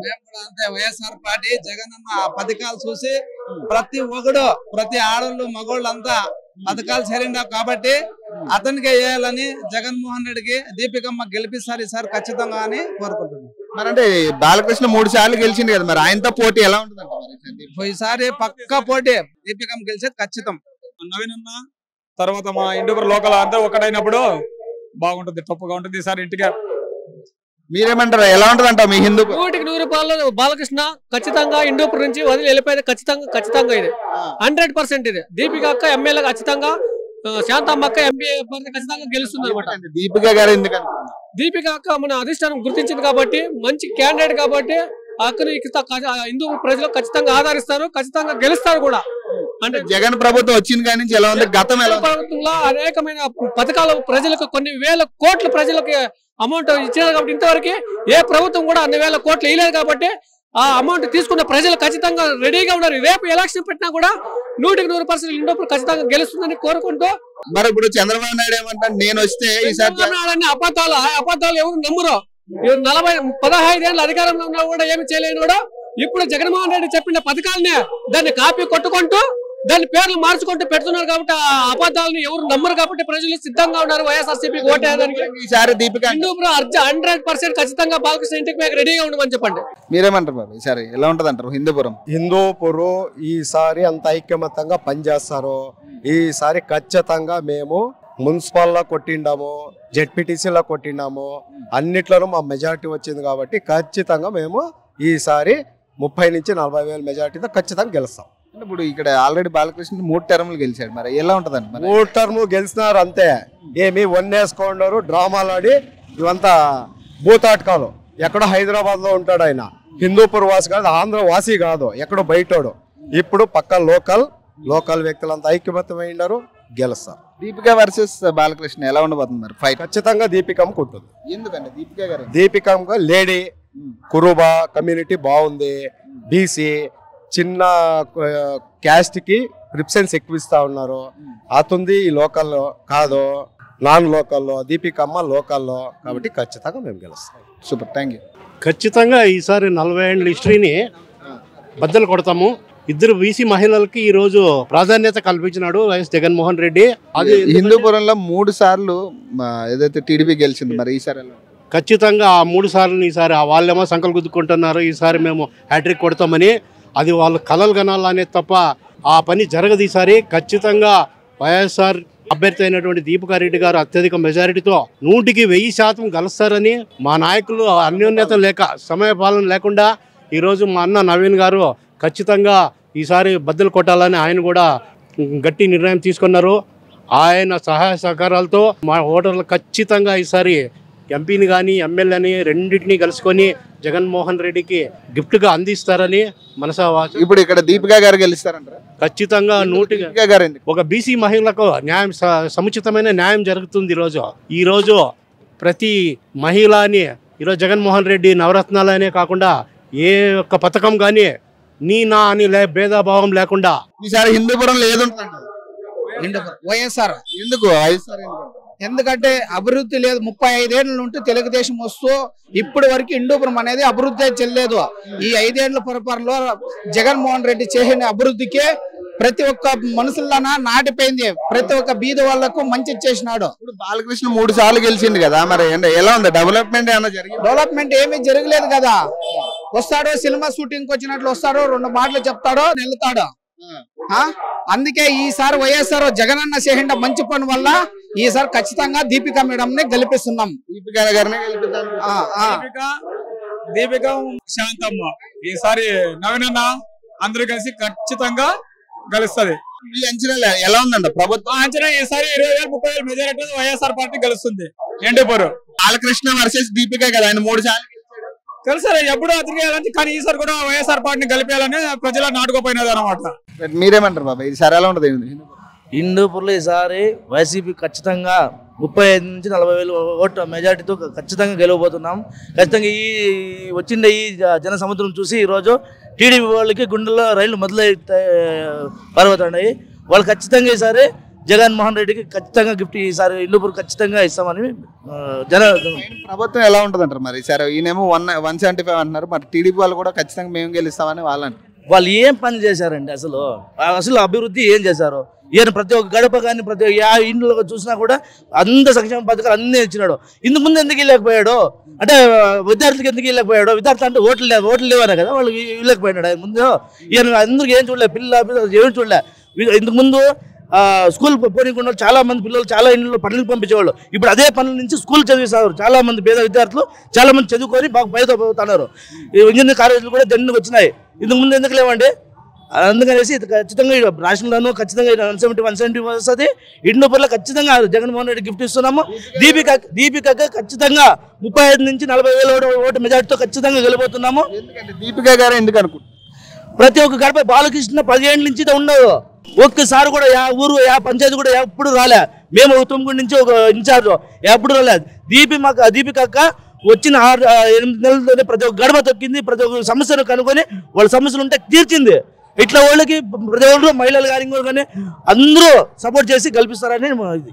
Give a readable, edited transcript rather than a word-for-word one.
మేము కూడా అంతే వైఎస్ఆర్ పార్టీ జగన్ అన్న పథకాలు చూసి ప్రతి ఒక్కడు ప్రతి ఆడోళ్ళు మగోళ్ళు అంతా పథకాలు చేరిండావు కాబట్టి అతనికి వేయాలని జగన్మోహన్ రెడ్డికి దీపికమ్మ గెలిపిస్తారు ఈసారి ఖచ్చితంగా అని కోరుకుంటున్నాం. మరి అంటే బాలకృష్ణ 3 సార్లు గెలిచింది కదా, మరి ఆయనతో పోటీ ఎలా ఉంటుంది? ఈసారి పక్కా పోటీ దీపికమ్మ గెలిచేది ఖచ్చితం. నవీన్ అన్న తర్వాత మా ఇండోపూర్ లోకల్ అందరూ ఒకటైనప్పుడు బాగుంటుంది, తప్పుగా ఉంటుంది. ఈసారి ఇంటికి మీరేమంటారు, ఎలా ఉంటుంది అంటావు మీ హిందూ? 100% బాలకృష్ణ ఖచ్చితంగా ఇండోపూర్ నుంచి వదిలి వెళ్ళిపోయేది ఖచ్చితంగా ఇది 100% ఇది. దీపిక అక్క ఎమ్మెల్యే ఖచ్చితంగా, శాంతమ్మ అక్క ఎంపీ ఖచ్చితంగా గెలుస్తుంది అనమాట. దీపిక గారు ఎందుకంటే దీపిక అక్క మన అధిష్టానం గుర్తించింది కాబట్టి, మంచి క్యాండిడేట్ కాబట్టి అక్కని హిందూ ప్రజలు ఖచ్చితంగా ఆదరిస్తారు, ఖచ్చితంగా గెలుస్తారు కూడా. అంటే జగన్ ప్రభుత్వం వచ్చింది కానీ నుంచి ఎలా ఉంది, గతం ఎలా ప్రభుత్వంలో అనేకమైన పథకాలు ప్రజలకు కొన్ని వేల కోట్ల ప్రజలకు అమౌంట్ ఇచ్చినారు కాబట్టి ఇంతవరకు ఏ ప్రభుత్వం కూడా అన్ని వేల కోట్లు ఇవ్వలేదు కాబట్టి ఆ అమౌంట్ తీసుకున్న ప్రజలు ఖచ్చితంగా రెడీగా ఉన్నారు. రేపు ఎలక్షన్ పెట్టినా కూడా 100% ఇండోపూర్ ఖచ్చితంగా గెలుస్తుందని కోరుకుంటూ. మరి ఇప్పుడు చంద్రబాబు నాయుడు ఏమంటారు, నేను వస్తే ఈసారి అబద్ధాలు ఎవరు నమ్మరు. 15 ఏళ్ళ అధికారంలో ఉన్నా కూడా ఏమి చేయలేని కూడా ఇప్పుడు జగన్మోహన్ రెడ్డి చెప్పిన పథకాలనే దాన్ని కాపీ కొట్టుకుంటూ దాని పేర్లు మార్చుకుంటూ పెడుతున్నారు కాబట్టి ఆ అబద్ధాలను ఎవరు నమ్మరు కాబట్టి ప్రజలు సిద్ధంగా ఉన్నారు వైఎస్ఆర్సీపీకి ఓటేయడానికి. ఈసారి దీపిక 100% ఖచ్చితంగా బాలకృష్ణ ఇంటికి మీకు రెడీగా ఉండమని చెప్పండి. మీరేమంటారు బాబు, ఈసారి ఎలా ఉంటది అంటారు హిందూపురం ఈసారి అంత ఐక్యమత్యంగా పనిచేస్తారు. ఈసారి ఖచ్చితంగా మేము మున్సిపల్లో కొట్టిండాము, జెడ్పీటీసీలో కొట్టిండాము, అన్నిట్లోనూ మా మెజారిటీ వచ్చింది కాబట్టి ఖచ్చితంగా మేము ఈసారి 30 నుంచి 40 వేల మెజారిటీతో ఖచ్చితంగా గెలుస్తాం. ఇప్పుడు ఇక్కడ ఆల్రెడీ బాలకృష్ణ 3 టర్ములు గెలిచాడు, మరి ఎలా ఉంటదండి? 3 టర్ములు గెలిచినారు అంతే, ఏమి వన్నేసుకున్నారు, డ్రామాలు ఆడి ఇవంతా భూతాటకాలు. ఎక్కడో హైదరాబాద్ లో ఉంటాడు ఆయన, హిందూపూర్ వాసి కాదు, ఆంధ్ర వాసి కాదు, ఎక్కడో బయటోడు. ఇప్పుడు పక్క లోకల్ వ్యక్తులంతా ఐక్యమత్యమైనారు, గెలుస్తారు. దీపిక వర్సెస్ బాలకృష్ణ ఎలా ఉండబోతుంది మరి ఫైట్? ఖచ్చితంగా దీపికమ్మకు ఉంటుంది. ఎందుకంటే దీపికమ్మ లేడీ కురుబా కమ్యూనిటీ బాగుంది, బీసీ చిన్న క్యాస్ట్ కి ప్రిఫరెన్స్ ఎక్కువ ఇస్తా ఉన్నారు. అతుంది ఈ లోకల్లో కాదు, నాన్ లోకల్లో, దీపికమ్మ లోకల్లో కాబట్టి ఖచ్చితంగా మేము గెలుస్తాం. Super, thank you. ఖచ్చితంగా ఈసారి 40 ఏళ్ళ హిస్టరీని బద్దలు కొడతాము. 2 బీసీ మహిళలకి ఈ రోజు ప్రాధాన్యత కల్పించినాడు వైఎస్ జగన్మోహన్ రెడ్డి. అది హిందూపురంలో 3 సార్లు ఏదైతే టీడీపీ గెలిచింది, మరి ఈసారి ఖచ్చితంగా ఆ 3 సార్లు ఈసారి వాళ్ళేమో సంకలు గుద్దుకుంటున్నారు, ఈసారి మేము హ్యాట్రిక్ కొడతామని. అది వాళ్ళ కలలు కనాలనే తప్ప ఆ పని జరగదు. ఈసారి ఖచ్చితంగా వైఎస్ఆర్ అభ్యర్థి అయినటువంటి దీపికారెడ్డి గారు అత్యధిక మెజారిటీతో 100% గెలుస్తారని మా నాయకులు అన్యోన్యత లేక సమయపాలన లేకుండా ఈరోజు మా అన్న నవీన్ గారు ఖచ్చితంగా ఈసారి బద్దలు కొట్టాలని ఆయన కూడా గట్టి నిర్ణయం తీసుకున్నారు. ఆయన సహాయ సహకారాలతో మా ఓటర్లు ఖచ్చితంగా ఈసారి ఎంపీని కానీ ఎమ్మెల్యేని రెండింటినీ కలుసుకొని జగన్మోహన్ రెడ్డికి గిఫ్ట్గా అందిస్తారని మనసావాస. ఇప్పుడు ఇక్కడ దీపిక గారు గెలుస్తారంటారా? ఖచ్చితంగా 100 ఒక బీసీ మహిళలకు న్యాయం, సముచితమైన న్యాయం జరుగుతుంది. ఈరోజు ప్రతి మహిళని ఈరోజు జగన్మోహన్ రెడ్డి నవరత్నాలనే కాకుండా ఏ ఒక్క పథకం కానీ నా అని భేదభావం లేకుండా ఈసారి హిందూపురంలో ఏదుంటుంది? వైఎస్ఆర్. ఎందుకు వైఎస్ఆర్? ఎందుకంటే అభివృద్ధి లేదు. 35 ఏళ్ళ నుండి తెలుగుదేశం వస్తూ ఇప్పటి వరకు హిందూపురం అనేది అభివృద్ధి చెల్లలేదు. ఈ 5 ఏళ్ల పరిపాలనలో జగన్మోహన్ రెడ్డి చేసిన అభివృద్ధికి ప్రతి ఒక్క మనుషుల్లోనా నాటిపోయింది. ప్రతి ఒక్క బీద వాళ్లకు మంచి చేసినాడు. ఇప్పుడు బాలకృష్ణ 3 సార్లు గెలిచింది కదా, మరి ఎలా ఉంది డెవలప్మెంట్? ఏమన్నా జరిగింది? డెవలప్మెంట్ ఏమీ జరగలేదు కదా. వస్తాడో సినిమా షూటింగ్ వచ్చినట్లు వస్తాడో, 2 మాటలు చెప్తాడో వెళ్తాడో. అందుకే ఈసారి వైఎస్ఆర్ జగనన్న చేసిన మంచి పని వల్ల ఈసారి ఖచ్చితంగా దీపిక మేడం ని గెలిపిస్తున్నాం. దీపిక గారిని గెలిపిద్దాం. దీపిక శాంతమ్మ ఈసారి నవీనన్న అందరూ కలిసి ఖచ్చితంగా గెలుస్తుంది. మీ అంచనా ఎలా ఉందండి ప్రభుత్వం అంచనా? ఈసారి 20,000-30,000 మెజారిటీ వైఎస్ఆర్ పార్టీ గెలుస్తుంది. ఎండిపోరు బాలకృష్ణ వర్సెస్ దీపిక కదా, ఆయన 3 సార్లు తెలుసు ఎప్పుడు అతికేయాలని, కానీ ఈసారి కూడా వైఎస్ఆర్ పార్టీని గెలిపేయాలని ప్రజల నాటుకోపోయినది అనమాట. మీరేమంటారు బాబా, ఈసారి ఎలా ఉంటుంది? హిందూపూర్లో ఈసారి వైసీపీ ఖచ్చితంగా 35 నుంచి 40 వేల ఓట్ల మెజార్టీతో ఖచ్చితంగా గెలవబోతున్నాం. ఖచ్చితంగా ఈ వచ్చిండే ఈ జన సముద్రం చూసి ఈరోజు టీడీపీ వాళ్ళకి గుండెల్లో రైళ్లు మొదలై పర్వతున్నాయి. వాళ్ళు ఖచ్చితంగా ఈసారి జగన్మోహన్ రెడ్డికి ఖచ్చితంగా గిఫ్ట్ ఈసారి హిందూపూర్ ఖచ్చితంగా ఇస్తామని ప్రభుత్వం ఎలా ఉంటుంది అంటారు మరి ఈసారి? ఈయనేమో 175 అంటున్నారు, మరి టీడీపీ వాళ్ళు కూడా ఖచ్చితంగా మేము గెలుస్తామని వాళ్ళంటారు. వాళ్ళు ఏం పని చేశారండి? అసలు అభివృద్ధి ఏం చేశారు? ఈయన ప్రతి ఒక్క గడప కానీ ప్రతి ఒక్క ఇంట్లో చూసినా కూడా అంత సంక్షేమ పథకాలు అన్నీ ఇచ్చినాడు. ఇంతకు ముందు ఎందుకు వెళ్ళలేకపోయాడు అంటే విద్యార్థులకు ఎందుకు వెళ్ళలేకపోయాడు? విద్యార్థులు అంటే ఓట్లు లేవనే కదా వాళ్ళు వెళ్ళలేకపోయినాడు. ముందు ఈయన అందరికి ఏం చూడలే, ఏం చూడలే. ఇంతకు ముందు స్కూల్ పోనీకుండా చాలా మంది పిల్లలు చాలా ఇంట్లో పనులకు పంపించేవాళ్ళు. ఇప్పుడు అదే పనుల నుంచి స్కూల్ చదివిస్తారు. చాలా మంది పేద విద్యార్థులు చాలా మంది చదువుకొని బాగా పైతో పోతున్నారు. ఇంజనీరింగ్ కాలేజీలు కూడా దండుకు వచ్చినాయి. ఇంతకు ముందు ఎందుకు లేవండి? అందుకనేసి ఖచ్చితంగా రాష్ట్రంలోనూ ఖచ్చితంగా 170 వస్తుంది. హిందూపూర్లో ఖచ్చితంగా జగన్మోహన్ రెడ్డి గిఫ్ట్ ఇస్తున్నాము. దీపికగా ఖచ్చితంగా 35 నుంచి 40,000 ఓటు మెజార్టీతో ఖచ్చితంగా గెలిపోతున్నాము. దీపిక గారు ఎందుకు అనుకుంటున్నారు? ప్రతి ఒక్క గడప బాలకృష్ణ 10 ఏళ్ళ నుంచి ఉండదు. ఒక్కసారి కూడా ఊరు పంచాయతీ కూడా ఎప్పుడు రాలే. మేము 9 నుంచి ఒక ఇన్ఛార్జ్ ఎప్పుడు రాలేదు. దీపిక వచ్చిన 8 నెలలతోనే ప్రతి ఒక్క గడప తొక్కింది. ప్రతి ఒక్క సమస్యను కనుక్కొని వాళ్ళ సమస్యలు ఉంటే తీర్చింది. ఇట్లా వాళ్ళకి ప్రతి ఒక్కరు మహిళలు కానీ అందరూ సపోర్ట్ చేసి కల్పిస్తారని ఇది.